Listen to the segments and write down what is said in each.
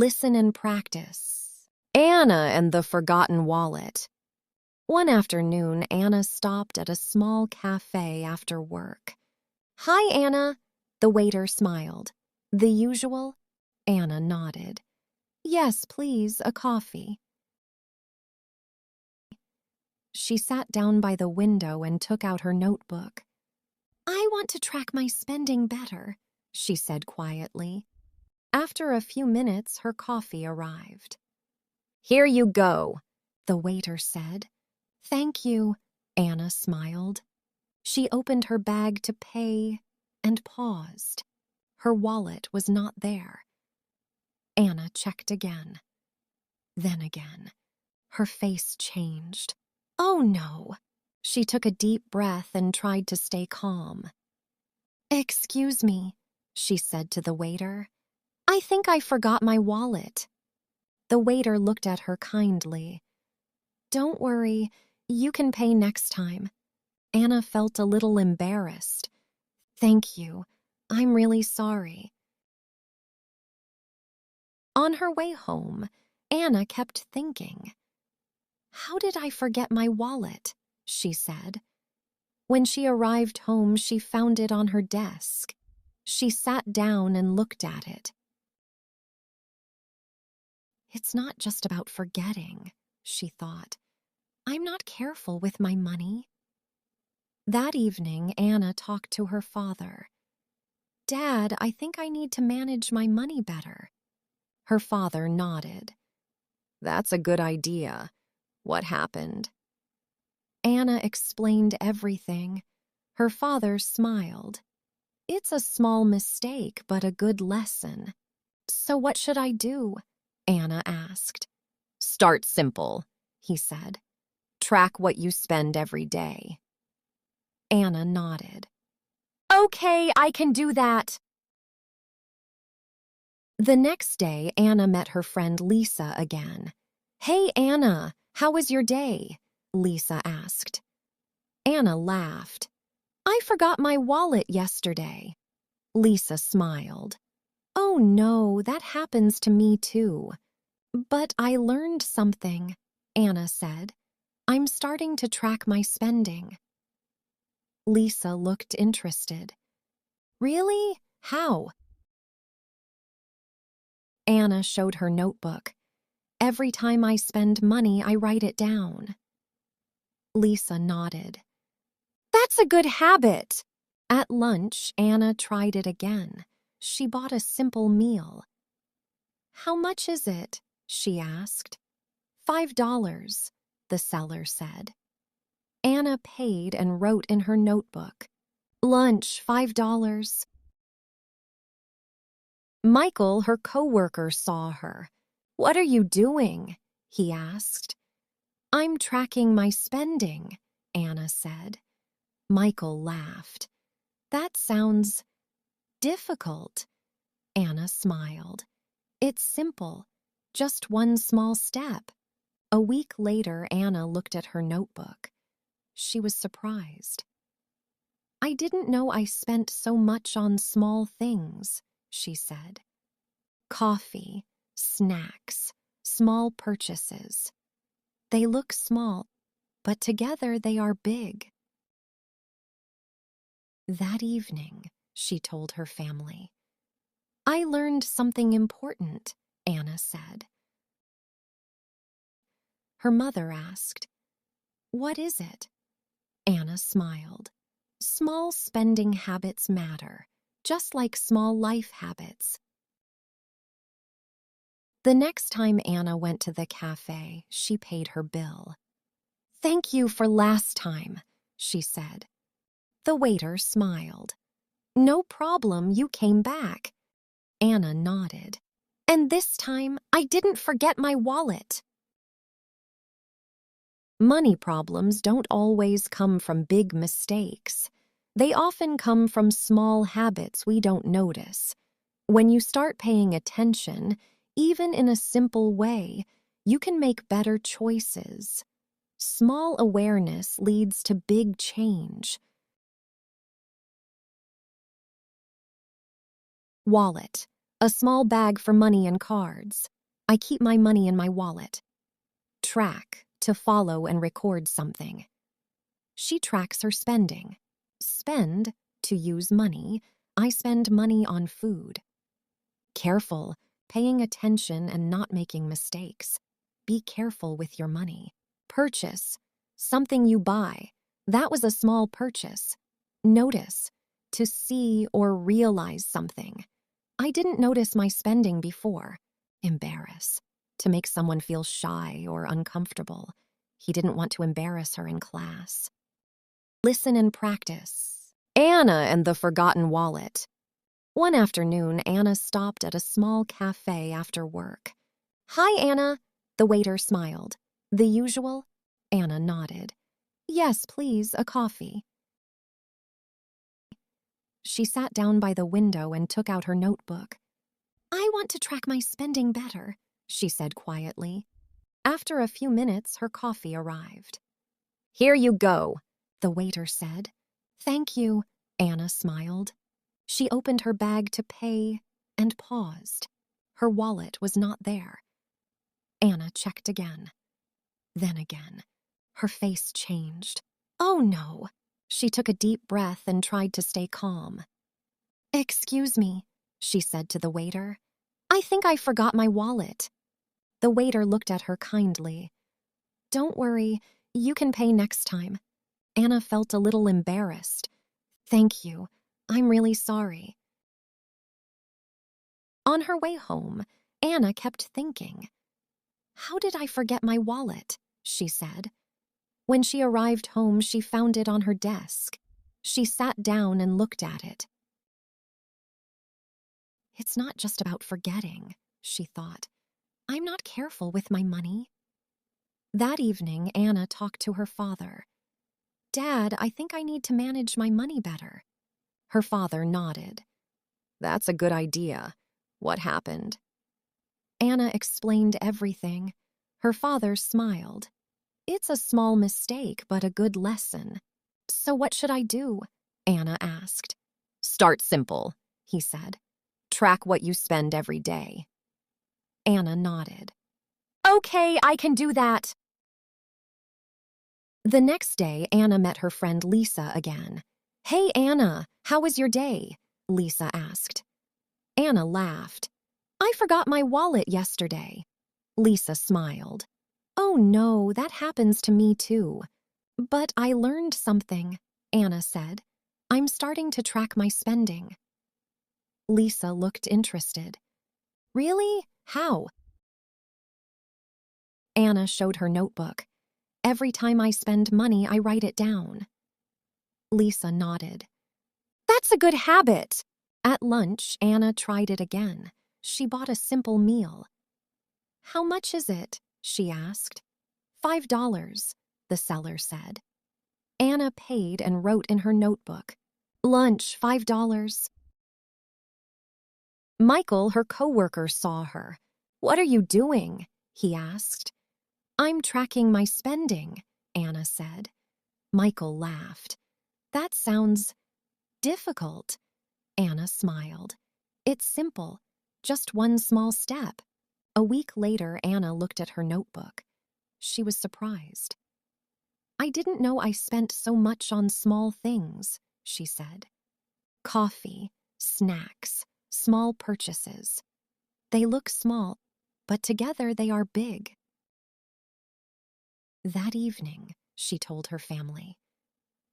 Listen and practice. Anna and the Forgotten Wallet. One afternoon, Anna stopped at a small cafe after work. "Hi, Anna," the waiter smiled. "The usual?" Anna nodded. "Yes, please, a coffee." She sat down by the window and took out her notebook. "I want to track my spending better," she said quietly. After a few minutes, her coffee arrived. "Here you go," the waiter said. "Thank you," Anna smiled. She opened her bag to pay and paused. Her wallet was not there. Anna checked again. Then again. Her face changed. "Oh no." She took a deep breath and tried to stay calm. "Excuse me," she said to the waiter. "I think I forgot my wallet." The waiter looked at her kindly. "Don't worry, you can pay next time." Anna felt a little embarrassed. "Thank you. I'm really sorry." On her way home, Anna kept thinking. "How did I forget my wallet?" she said. When she arrived home, she found it on her desk. She sat down and looked at it. "It's not just about forgetting," she thought. "I'm not careful with my money." That evening, Anna talked to her father. "Dad, I think I need to manage my money better." Her father nodded. "That's a good idea. What happened?" Anna explained everything. Her father smiled. "It's a small mistake, but a good lesson." "So what should I do?" Anna asked. "Start simple," he said. "Track what you spend every day." Anna nodded. "Okay, I can do that." The next day, Anna met her friend Lisa again. "Hey, Anna, how was your day?" Lisa asked. Anna laughed. "I forgot my wallet yesterday." Lisa smiled. "Oh no, that happens to me too." "But I learned something," Anna said. "I'm starting to track my spending." Lisa looked interested. "Really? How?" Anna showed her notebook. "Every time I spend money, I write it down." Lisa nodded. "That's a good habit." At lunch, Anna tried it again. She bought a simple meal. "How much is it?" she asked. $5, the seller said. Anna paid and wrote in her notebook. "Lunch, $5. Michael, her coworker, saw her. "What are you doing?" he asked. "I'm tracking my spending," Anna said. Michael laughed. "That sounds difficult." Anna smiled. "It's simple, just one small step." A week later, Anna looked at her notebook. She was surprised. "I didn't know I spent so much on small things," she said. Coffee, snacks, small purchases. They look small, but together they are big. That evening, she told her family. "I learned something important," Anna said. Her mother asked, "What is it?" Anna smiled. "Small spending habits matter, just like small life habits." The next time Anna went to the cafe, she paid her bill. "Thank you for last time," she said. The waiter smiled. "No problem, you came back." Anna nodded. "And this time, I didn't forget my wallet." Money problems don't always come from big mistakes. They often come from small habits we don't notice. When you start paying attention, even in a simple way, you can make better choices. Small awareness leads to big change. Wallet. A small bag for money and cards. I keep my money in my wallet. Track, to follow and record something. She tracks her spending. Spend, to use money. I spend money on food. Careful, paying attention and not making mistakes. Be careful with your money. Purchase, something you buy. That was a small purchase. Notice, to see or realize something. I didn't notice my spending before. Embarrass, to make someone feel shy or uncomfortable. He didn't want to embarrass her in class. Listen and practice. Anna and the Forgotten Wallet. One afternoon, Anna stopped at a small cafe after work. "Hi, Anna," the waiter smiled. "The usual?" Anna nodded. "Yes, please, a coffee." She sat down by the window and took out her notebook. "I want to track my spending better," she said quietly. After a few minutes, her coffee arrived. "Here you go," the waiter said. "Thank you," Anna smiled. She opened her bag to pay and paused. Her wallet was not there. Anna checked again. Then again. Her face changed. "Oh no." She took a deep breath and tried to stay calm. "Excuse me," she said to the waiter. "I think I forgot my wallet." The waiter looked at her kindly. "Don't worry, you can pay next time." Anna felt a little embarrassed. "Thank you. I'm really sorry." On her way home, Anna kept thinking. "How did I forget my wallet?" she said. When she arrived home, she found it on her desk. She sat down and looked at it. "It's not just about forgetting," she thought. "I'm not careful with my money." That evening, Anna talked to her father. "Dad, I think I need to manage my money better." Her father nodded. "That's a good idea. What happened?" Anna explained everything. Her father smiled. "It's a small mistake, but a good lesson." "So what should I do?" Anna asked. "Start simple," he said. "Track what you spend every day." Anna nodded. "Okay, I can do that." The next day, Anna met her friend Lisa again. "Hey, Anna, how was your day?" Lisa asked. Anna laughed. "I forgot my wallet yesterday." Lisa smiled. "Oh no, that happens to me too." "But I learned something," Anna said. "I'm starting to track my spending." Lisa looked interested. "Really? How?" Anna showed her notebook. "Every time I spend money, I write it down." Lisa nodded. "That's a good habit." At lunch, Anna tried it again. She bought a simple meal. "How much is it?" she asked. $5, the seller said. Anna paid and wrote in her notebook. "Lunch, $5. Michael, her coworker, saw her. "What are you doing?" he asked. "I'm tracking my spending," Anna said. Michael laughed. "That sounds difficult." Anna smiled. "It's simple, just one small step." A week later, Anna looked at her notebook. She was surprised. "I didn't know I spent so much on small things," she said. Coffee, snacks, small purchases. They look small, but together they are big. That evening, she told her family.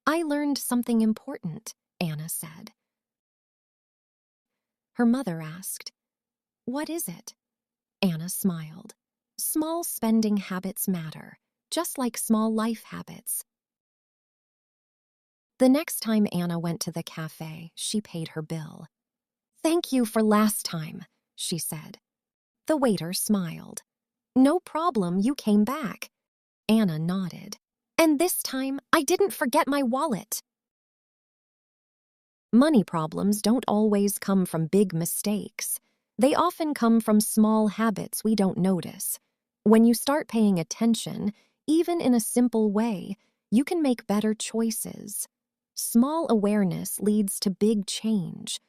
"I learned something important," Anna said. Her mother asked, "What is it?" Anna smiled. "Small spending habits matter, just like small life habits." The next time Anna went to the cafe, she paid her bill. "Thank you for last time," she said. The waiter smiled. "No problem, you came back." Anna nodded. "And this time, I didn't forget my wallet." Money problems don't always come from big mistakes. They often come from small habits we don't notice. When you start paying attention, even in a simple way, you can make better choices. Small awareness leads to big change.